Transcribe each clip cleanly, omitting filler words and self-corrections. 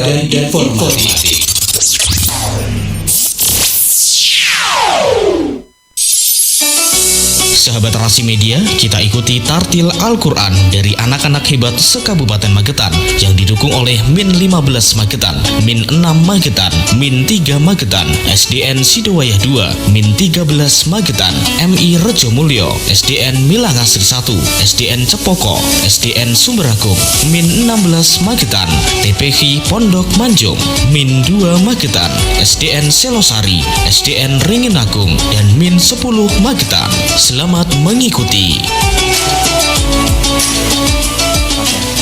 dan informatif. Sahabat Rasi Media, kita ikuti tartil Al-Quran dari anak-anak hebat se-Kabupaten Magetan yang didukung oleh Min 15 Magetan, Min 6 Magetan, Min 3 Magetan, SDN Sidowayah 2, Min 13 Magetan, MI Rejomulyo, SDN Milangasri 1, SDN Cepoko, SDN Sumberagung, Min 16 Magetan, TPK Pondok Manjung, Min 2 Magetan, SDN Selosari, SDN Ringenagung, dan Min 10 Magetan. Selamat mengikuti.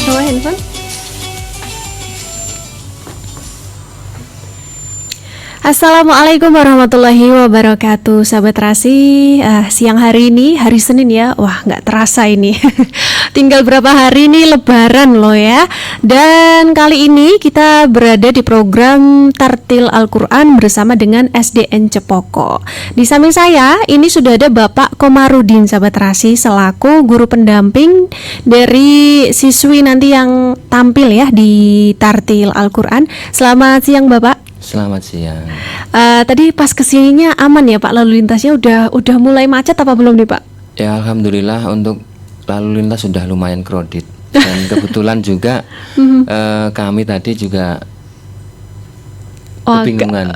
Bawa handphone. Assalamualaikum warahmatullahi wabarakatuh. Sahabat Rasi, siang hari ini, hari Senin ya. Wah, nggak terasa ini. Tinggal berapa hari ini Lebaran loh ya. Dan kali ini kita berada di program Tartil Al-Quran bersama dengan SDN Cepoko. Di samping saya, ini sudah ada Bapak Komarudin, sahabat Rasi, selaku guru pendamping dari siswi nanti yang tampil ya di Tartil Al-Quran. Selamat siang Bapak. Selamat siang. Tadi pas kesininya aman ya Pak, lalu lintasnya udah mulai macet apa belum nih Pak? Ya alhamdulillah untuk lalu lintas sudah lumayan kredit dan kebetulan juga kami tadi juga kebingungan.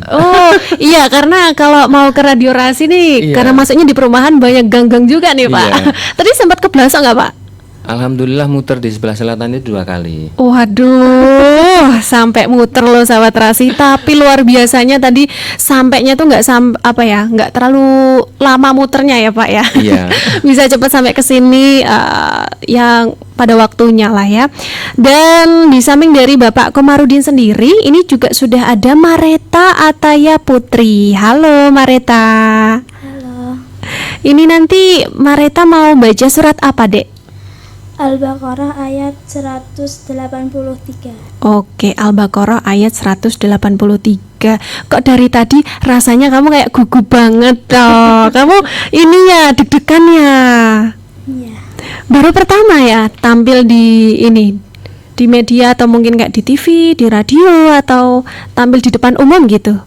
Iya, karena kalau mau ke Radio Rasi nih, karena masuknya di perumahan banyak gang-gang juga nih Pak. Tadi sempat ke Blaso nggak Pak? Alhamdulillah muter di sebelah selatan itu 2 kali. Waduh, sampai muter loh sahabat Rasi. Tapi luar biasanya tadi sampainya tuh nggak terlalu lama muternya ya Pak ya. Iya. Bisa cepat sampai ke sini yang pada waktunya lah ya. Dan di samping dari Bapak Komarudin sendiri, ini juga sudah ada Mareta Ataya Putri. Halo Mareta. Halo. Ini nanti Mareta mau baca surat apa, Dek? Al-Baqarah ayat 183. Oke, Al-Baqarah ayat 183. Kok dari tadi rasanya kamu kayak gugup banget toh. Kamu ininya deg-degan ya. Iya. Baru pertama ya tampil di media atau mungkin kayak di TV, di radio atau tampil di depan umum gitu.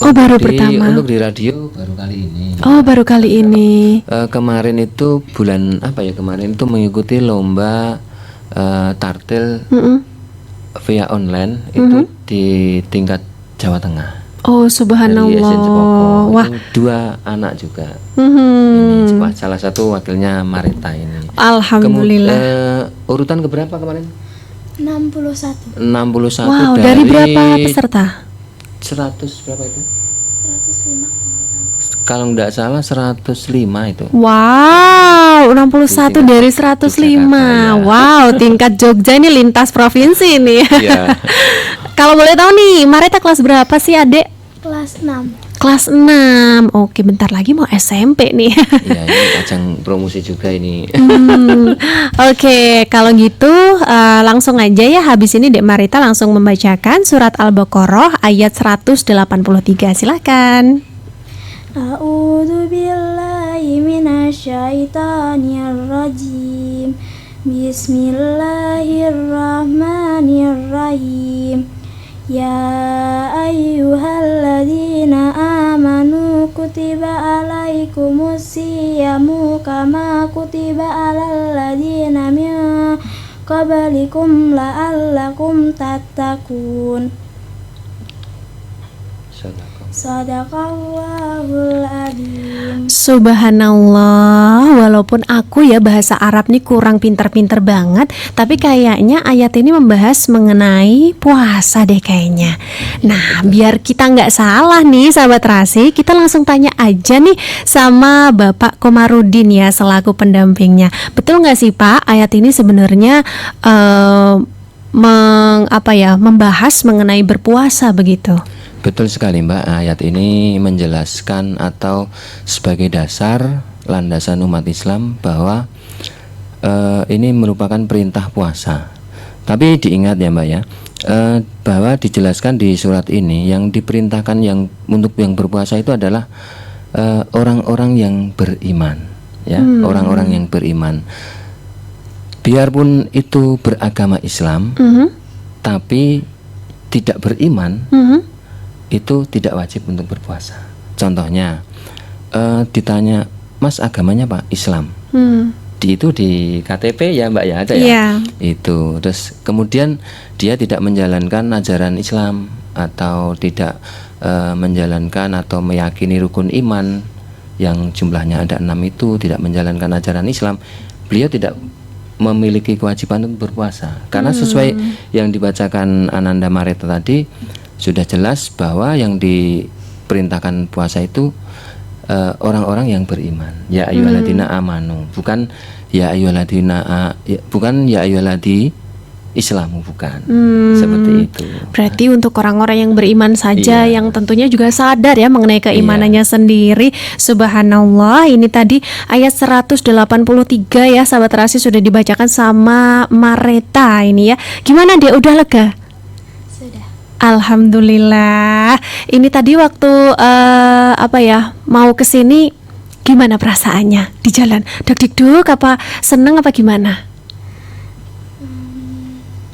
Oh, baru pertama. Untuk di radio baru kali ini. Oh, baru kali ini. Kemarin itu bulan apa ya? Kemarin itu mengikuti lomba tartil via online itu di tingkat Jawa Tengah. Oh, subhanallah. Dari SDN Cepoko. Wah, itu 2 anak juga. Ini salah satu wakilnya Marita ini. Alhamdulillah. Urutan keberapa kemarin? 61. 61. Wow, dari berapa peserta? 100 berapa itu? 105. Kalau nggak salah 105 itu. Wow, 61 dari 105. Jakarta, ya. Wow, tingkat Jogja ini lintas provinsi nih. Iya. Kalau boleh tahu nih, Mareta kelas berapa sih, Adek? Kelas 6. Kelas 6. Oke, bentar lagi mau SMP nih. Iya, ini ajang promosi juga ini. Oke, kalau gitu langsung aja ya, habis ini Dek Marita langsung membacakan surat Al-Baqarah ayat 183. Silakan. A'udzu billahi minasyaitonir rajim. Bismillahirrahmanirrahim. Ya ayyuhalladzina amanu kutiba alaikumus siyamu kama kutiba alal ladzina min qablikum la'allakum tattaqun. Shadaqallahul adzim. Subhanallah, walaupun aku ya bahasa Arab nih kurang pinter-pinter banget, tapi kayaknya ayat ini membahas mengenai puasa deh kayaknya. Nah, biar kita nggak salah nih sahabat Rasi, kita langsung tanya aja nih sama Bapak Komarudin ya selaku pendampingnya. Betul nggak sih Pak, ayat ini sebenarnya membahas mengenai berpuasa begitu? Betul sekali Mbak, ayat ini menjelaskan atau sebagai dasar landasan umat Islam bahwa ini merupakan perintah puasa. Tapi diingat ya Mbak ya, bahwa dijelaskan di surat ini yang diperintahkan untuk yang berpuasa itu adalah orang-orang yang beriman ya, orang-orang yang beriman. Biarpun itu beragama Islam, tapi tidak beriman, Mhm. itu tidak wajib untuk berpuasa. Contohnya, ditanya, Mas agamanya apa? Islam. Itu di KTP ya Mbak ya, ada ya. Iya. Itu. Terus kemudian dia tidak menjalankan ajaran Islam atau tidak menjalankan atau meyakini rukun iman yang jumlahnya ada 6 itu, tidak menjalankan ajaran Islam, beliau tidak memiliki kewajiban untuk berpuasa. Karena sesuai yang dibacakan Ananda Mareta tadi, sudah jelas bahwa yang diperintahkan puasa itu orang-orang yang beriman. Ya ayyuhalladzina amanu, bukan ya ayyuhalladzina bukan ya ayyuhalladzi Islamu, bukan. Seperti itu. Berarti untuk orang-orang yang beriman saja, Iya. yang tentunya juga sadar ya mengenai keimanannya sendiri. Subhanallah, ini tadi ayat 183 ya sahabat terasi sudah dibacakan sama Mareta ini ya. Gimana dia, udah lega? Sudah. Alhamdulillah. Ini tadi waktu mau kesini, gimana perasaannya di jalan? Deg-deg apa seneng apa gimana?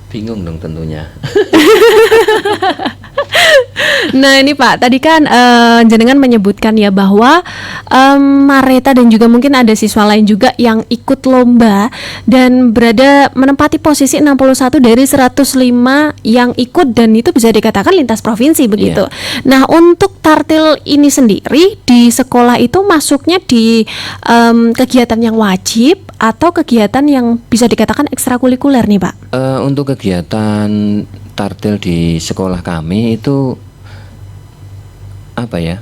Bingung dong tentunya. Nah ini Pak, tadi kan jenengan menyebutkan ya bahwa Mareta dan juga mungkin ada siswa lain juga yang ikut lomba dan berada menempati posisi 61 dari 105 yang ikut, dan itu bisa dikatakan lintas provinsi begitu. Nah untuk tartil ini sendiri di sekolah itu masuknya di kegiatan yang wajib atau kegiatan yang bisa dikatakan ekstrakurikuler nih Pak? Untuk kegiatan tartil di sekolah kami itu apa ya,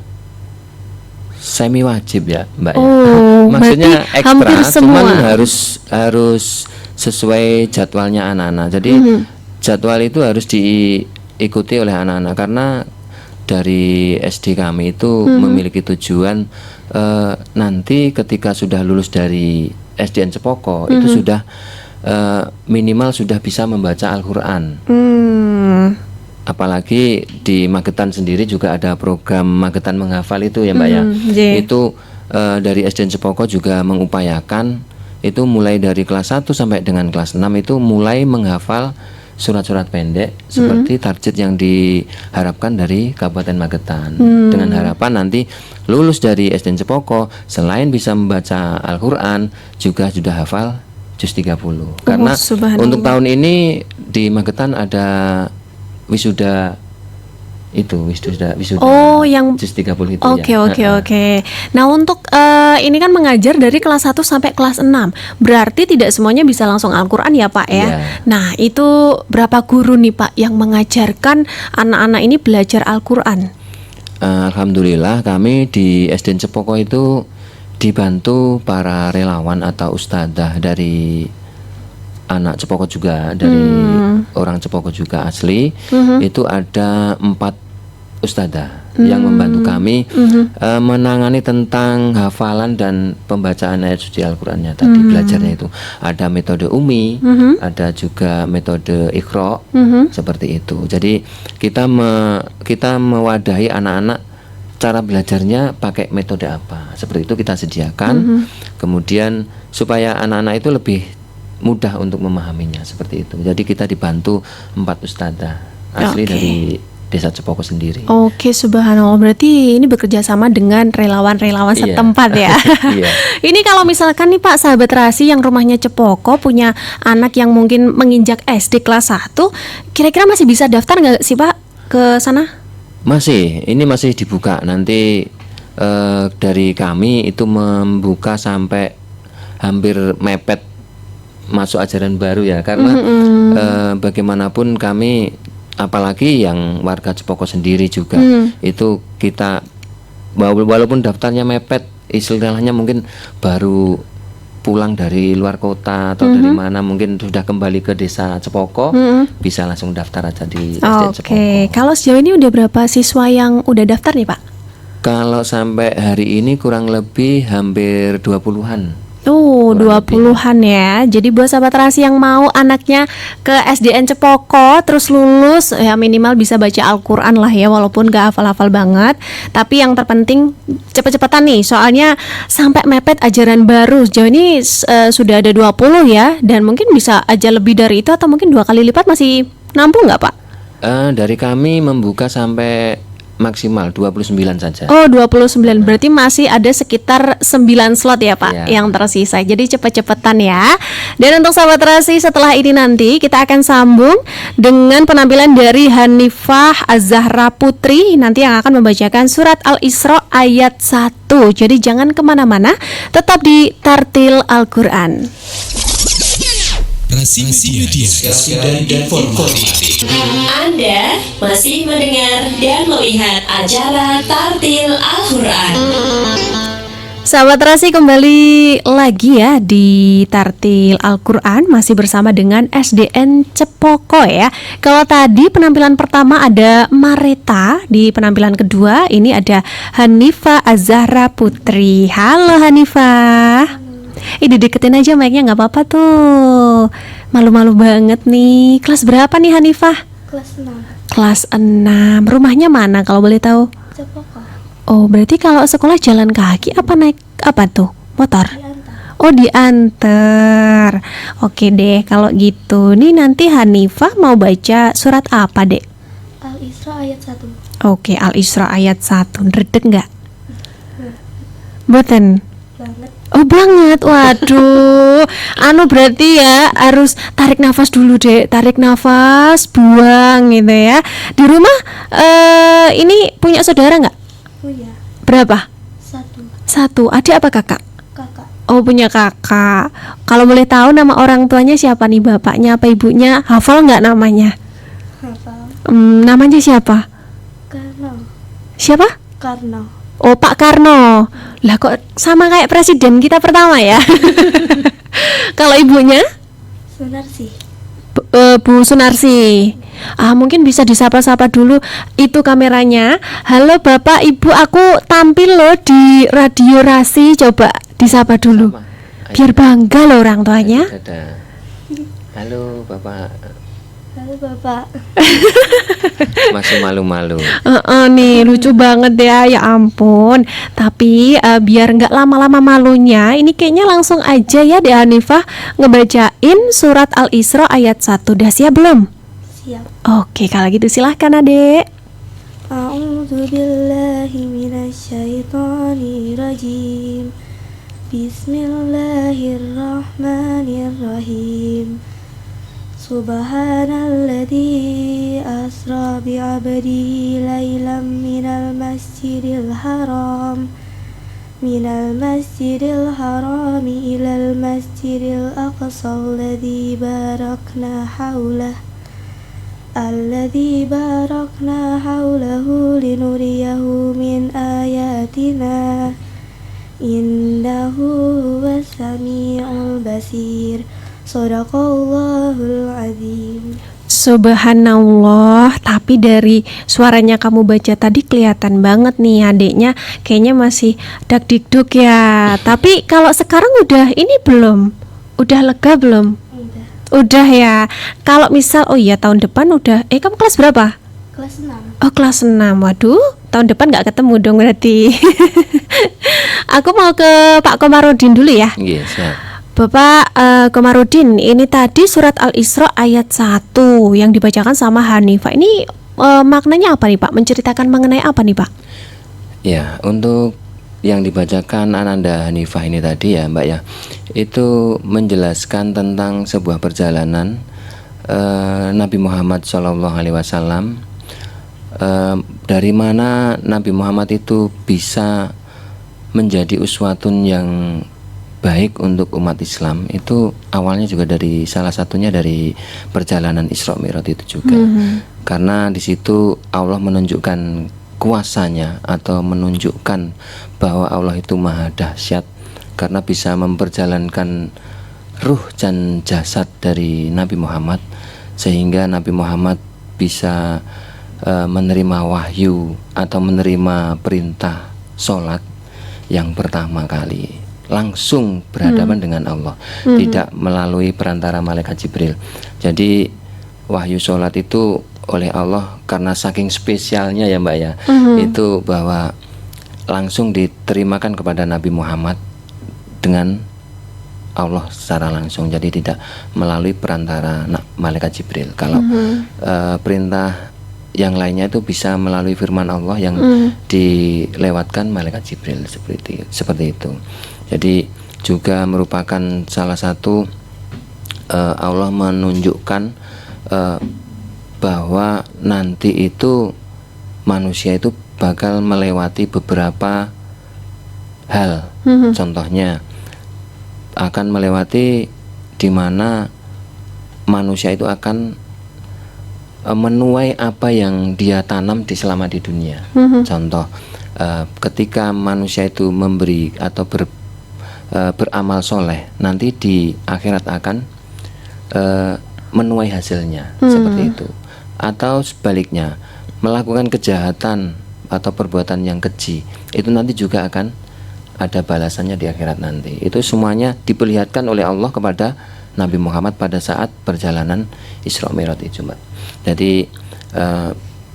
semi wajib ya Mbak ya. Oh, Maksudnya berarti ekstra, hampir semua. cuman harus sesuai jadwalnya anak-anak. Jadi jadwal itu harus diikuti oleh anak-anak, karena dari SD kami itu memiliki tujuan nanti ketika sudah lulus dari SDN Cepoko itu sudah minimal sudah bisa membaca Al-Quran. Apalagi di Magetan sendiri juga ada program Magetan Menghafal itu ya Mbak ya. Itu dari SDN Cepoko juga mengupayakan itu mulai dari kelas 1 sampai dengan kelas 6 itu mulai menghafal surat-surat pendek seperti target yang diharapkan dari Kabupaten Magetan. Dengan harapan nanti lulus dari SDN Cepoko selain bisa membaca Al-Quran juga sudah hafal juz 30. Karena untuk tahun ini di Magetan ada wisuda yang juz 30 itu Oke. ya. Nah untuk ini kan mengajar dari kelas 1 sampai kelas 6, berarti tidak semuanya bisa langsung Al-Quran ya Pak ya. Nah itu berapa guru nih Pak yang mengajarkan anak-anak ini belajar Al-Quran? Alhamdulillah kami di SDN Cepoko itu dibantu para relawan atau ustadzah dari anak Cepoko juga, dari orang Cepoko juga asli. Itu ada 4 ustadzah yang membantu kami menangani tentang hafalan dan pembacaan ayat suci Al-Qur'annya tadi. Belajarnya itu ada metode Umi, ada juga metode Iqra, seperti itu. Jadi kita mewadahi anak-anak cara belajarnya pakai metode apa, seperti itu kita sediakan. Kemudian supaya anak-anak itu lebih mudah untuk memahaminya, seperti itu. Jadi kita dibantu 4 ustadzah asli dari Desa Cepoko sendiri. Oke, subhanallah. Berarti ini bekerja sama dengan relawan-relawan setempat ya. Ini kalau misalkan nih Pak, sahabat Terasi yang rumahnya Cepoko punya anak yang mungkin menginjak SD kelas 1, kira-kira masih bisa daftar nggak sih Pak ke sana? Masih, ini masih dibuka. Nanti dari kami itu membuka sampai hampir mepet masuk ajaran baru ya. Karena bagaimanapun kami, apalagi yang warga Cepoko sendiri juga, itu kita walaupun daftarnya mepet, istilahnya mungkin baru pulang dari luar kota atau dari mana, mungkin sudah kembali ke desa Cepoko, bisa langsung daftar aja di SDN Cepoko. Oke, kalau sejauh ini udah berapa siswa yang udah daftar nih Pak? Kalau sampai hari ini kurang lebih hampir 20-an. 20-an ya. Jadi buat sahabat Terasi yang mau anaknya ke SDN Cepoko terus lulus, ya minimal bisa baca Al-Quran lah ya, walaupun gak hafal-hafal banget. Tapi yang terpenting cepet-cepetan nih, soalnya sampai mepet ajaran baru. Sejauh ini sudah ada 20 ya, dan mungkin bisa aja lebih dari itu atau mungkin 2 kali lipat masih Nampung nggak Pak? Dari kami membuka sampai maksimal 29 saja. Oh 29, berarti masih ada sekitar 9 slot ya Pak Iya. yang tersisa. Jadi cepet-cepetan ya. Dan untuk sahabat terasi, setelah ini nanti kita akan sambung dengan penampilan dari Hanifah Az-Zahra Putri, nanti yang akan membacakan surat Al-Isra ayat 1. Jadi jangan kemana-mana, tetap di Tartil Al-Quran. Rasi Media, dan informasi. Anda masih mendengar dan melihat acara Tartil Al-Quran. Sahabat terasi, kembali lagi ya di Tartil Al-Quran, masih bersama dengan SDN Cepoko ya. Kalau tadi penampilan pertama ada Mareta, di penampilan kedua ini ada Hanifah Az-Zahra Putri. Halo Hanifah. Deketin aja mic-nya, nggak apa-apa tuh. Malu-malu banget nih. Kelas berapa nih Hanifah? Kelas 6. Kelas 6. Rumahnya mana kalau boleh tahu? Cepoko. Oh, berarti kalau sekolah jalan kaki apa naik apa tuh? Motor? Diantar. Oh, diantar. Oke deh, kalau gitu. Nih nanti Hanifah mau baca surat apa, Dek? Al-Isra ayat 1. Oke, Al-Isra ayat 1. Redek nggak? Boten. Banget. Oh banget, waduh. Berarti ya harus tarik nafas dulu deh, tarik nafas, buang gitu ya. Di rumah ini punya saudara nggak? Punya. Berapa? 1. 1. Adik apa kakak? Kakak. Oh punya kakak. Kalau boleh tahu nama orang tuanya siapa nih, bapaknya apa ibunya? Hafal nggak namanya? Hafal. Namanya siapa? Karno. Siapa? Karno. Oh Pak Karno. Lah kok sama kayak presiden kita pertama ya? Kalau ibunya? Sunarsi. Bu Sunarsi. Mungkin bisa disapa-sapa dulu itu kameranya. Halo Bapak Ibu, aku tampil loh di Radio Rasi. Coba disapa dulu. Sama. Biar bangga loh orang tuanya. Dadah. Halo Bapak. Halo Bapak. Masih malu-malu. Nih lucu banget ya, ya ampun. Tapi biar nggak lama-lama malunya, ini kayaknya langsung aja ya Dek Hanifah ngebacain surat Al-Isra ayat 1. Udah siap belum? Siap. Oke, kalau gitu silahkan Adek. A'udzu billahi minasyaitonir rajim. Bismillahirrahmanirrahim. Subhanalladzi asra bi'abdihi laylan minal masjidil haram ilal masjidil aqsa alladzi barakna haulahu linuriyahu min ayatina innahu huwas sami'ul basir. Shadaqallahul azim. Subhanallah, tapi dari suaranya kamu baca tadi kelihatan banget nih adiknya kayaknya masih dak-dikduk ya. Tapi kalau sekarang udah ini belum? Udah lega belum? Udah ya. Kalau misal tahun depan udah kamu kelas berapa? Kelas 6. Oh kelas 6. Waduh, tahun depan nggak ketemu dong berarti. Aku mau ke Pak Komarudin dulu ya. Iya, siap. Bapak Komarudin, ini tadi surat Al-Isra ayat 1 yang dibacakan sama Hanifah. Ini maknanya apa nih Pak? Menceritakan mengenai apa nih Pak? Ya, untuk yang dibacakan Ananda Hanifah ini tadi ya Mbak ya, itu menjelaskan tentang sebuah perjalanan Nabi Muhammad SAW, dari mana Nabi Muhammad itu bisa menjadi uswatun yang baik untuk umat Islam. Itu awalnya juga dari salah satunya dari perjalanan Isra Mi'raj itu juga. Karena di situ Allah menunjukkan kuasanya atau menunjukkan bahwa Allah itu maha dahsyat karena bisa memperjalankan ruh dan jasad dari Nabi Muhammad, sehingga Nabi Muhammad bisa menerima wahyu atau menerima perintah sholat yang pertama kali langsung berhadapan dengan Allah, tidak melalui perantara malaikat Jibril. Jadi wahyu sholat itu oleh Allah karena saking spesialnya ya Mbak ya, itu bahwa langsung diterimakan kepada Nabi Muhammad dengan Allah secara langsung, jadi tidak melalui perantara malaikat Jibril. Kalau perintah yang lainnya itu bisa melalui firman Allah yang dilewatkan malaikat Jibril, seperti itu. Jadi juga merupakan salah satu Allah menunjukkan bahwa nanti itu manusia itu bakal melewati beberapa hal. Contohnya akan melewati di mana manusia itu akan menuai apa yang dia tanam selama di dunia. Contoh, ketika manusia itu memberi atau beramal soleh, nanti di akhirat akan menuai hasilnya, seperti itu. Atau sebaliknya, melakukan kejahatan atau perbuatan yang keji, itu nanti juga akan ada balasannya di akhirat nanti. Itu semuanya diperlihatkan oleh Allah kepada Nabi Muhammad pada saat perjalanan Isra Mi'raj itu, Mbak. Jadi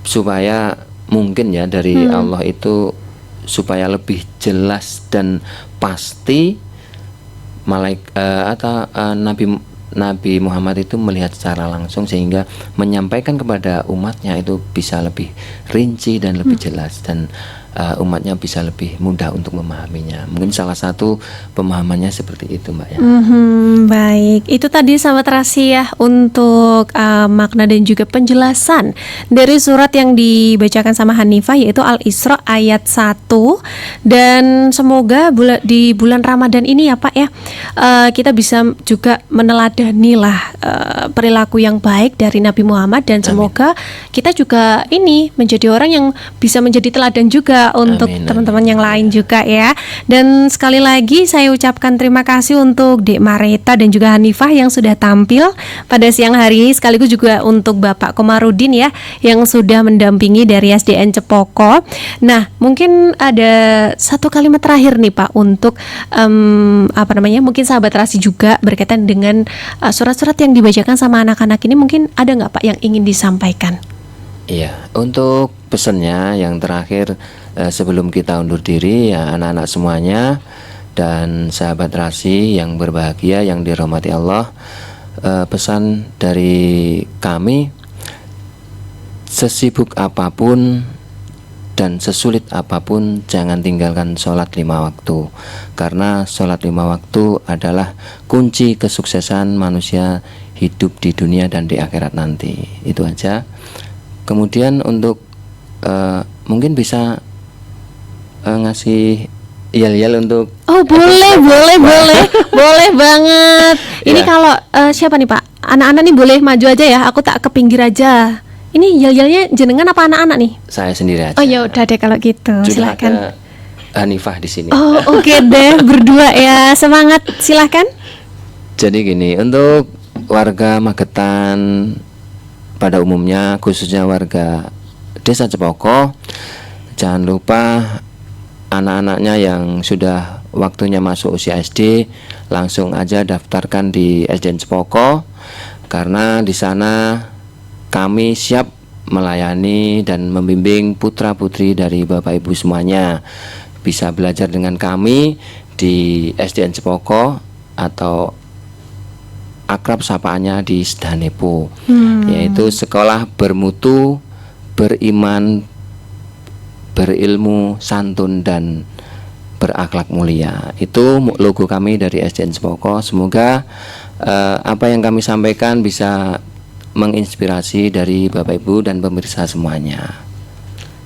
supaya mungkin ya dari Allah itu supaya lebih jelas dan pasti Nabi Muhammad itu melihat secara langsung, sehingga menyampaikan kepada umatnya itu bisa lebih rinci dan lebih jelas, dan umatnya bisa lebih mudah untuk memahaminya. Mungkin salah satu pemahamannya seperti itu, Mbak ya. Baik, itu tadi sahabat Terasi ya untuk makna dan juga penjelasan dari surat yang dibacakan sama Hanifah, yaitu Al-Isra ayat 1. Dan semoga di bulan Ramadan ini ya Pak ya, kita bisa juga meneladani lah perilaku yang baik dari Nabi Muhammad, dan semoga kita juga ini menjadi orang yang bisa menjadi teladan juga untuk teman-teman yang lain juga ya. Dan sekali lagi saya ucapkan terima kasih untuk Dek Mareta dan juga Hanifah yang sudah tampil pada siang hari ini, sekaligus juga untuk Bapak Komarudin ya yang sudah mendampingi dari SDN Cepoko. Nah, mungkin ada satu kalimat terakhir nih Pak untuk mungkin sahabat Terasi juga berkaitan dengan surat-surat yang dibacakan sama anak-anak ini, mungkin ada nggak Pak yang ingin disampaikan? Iya, untuk pesannya yang terakhir sebelum kita undur diri ya anak-anak semuanya dan sahabat Terasi yang berbahagia yang dirahmati Allah, pesan dari kami, sesibuk apapun dan sesulit apapun jangan tinggalkan sholat 5 waktu, karena sholat 5 waktu adalah kunci kesuksesan manusia hidup di dunia dan di akhirat nanti. Itu aja. Kemudian untuk mungkin bisa ngasih yel-yel untuk boleh banget. Ini kalau siapa nih Pak? Anak-anak nih boleh maju aja ya, aku tak ke pinggir aja. Ini yel-yelnya jenengan apa anak-anak nih? Saya sendiri aja. Oh ya udah deh kalau gitu. Juga silakan. Ada Hanifah di sini. Oh oke deh, berdua ya, semangat, silakan. Jadi gini, untuk warga Magetan pada umumnya, khususnya warga Desa Cepoko, jangan lupa anak-anaknya yang sudah waktunya masuk usia SD langsung aja daftarkan di SDN Cepoko, karena di sana kami siap melayani dan membimbing putra-putri dari Bapak Ibu semuanya. Bisa belajar dengan kami di SDN Cepoko atau akrab sapaannya di Sedanepo, yaitu sekolah bermutu, beriman, berilmu, santun, dan berakhlak mulia. Itu logo kami dari SDN Cepoko. Semoga apa yang kami sampaikan bisa menginspirasi dari Bapak Ibu dan pemirsa semuanya.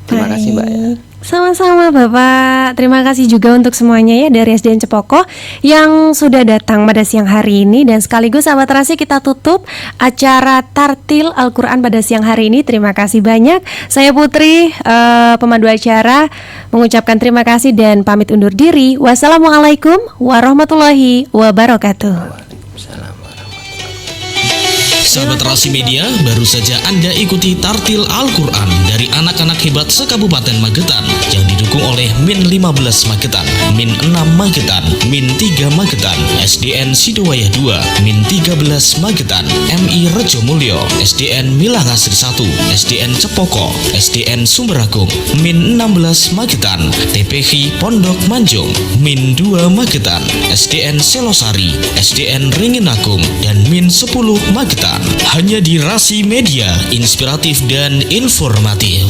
Terima kasih Mbak ya. Sama-sama Bapak, terima kasih juga untuk semuanya ya dari SDN Cepoko yang sudah datang pada siang hari ini. Dan sekaligus sahabat Terasi, kita tutup acara Tartil Al-Quran pada siang hari ini. Terima kasih banyak. Saya Putri, pemandu acara, mengucapkan terima kasih dan pamit undur diri. Wassalamualaikum warahmatullahi wabarakatuh. Sahabat Rasi Media, baru saja Anda ikuti tartil Al-Quran dari anak-anak hebat sekabupaten Magetan yang didukung oleh Min 15 Magetan, Min 6 Magetan, Min 3 Magetan, SDN Sidowayah 2, Min 13 Magetan, MI Rejomulyo, SDN Milangasri 1, SDN Cepoko, SDN Sumberagung, Min 16 Magetan, TPV Pondok Manjung, Min 2 Magetan, SDN Selosari, SDN Ringinagung, dan Min 10 Magetan. Hanya di Rasi Media, inspiratif dan informatif.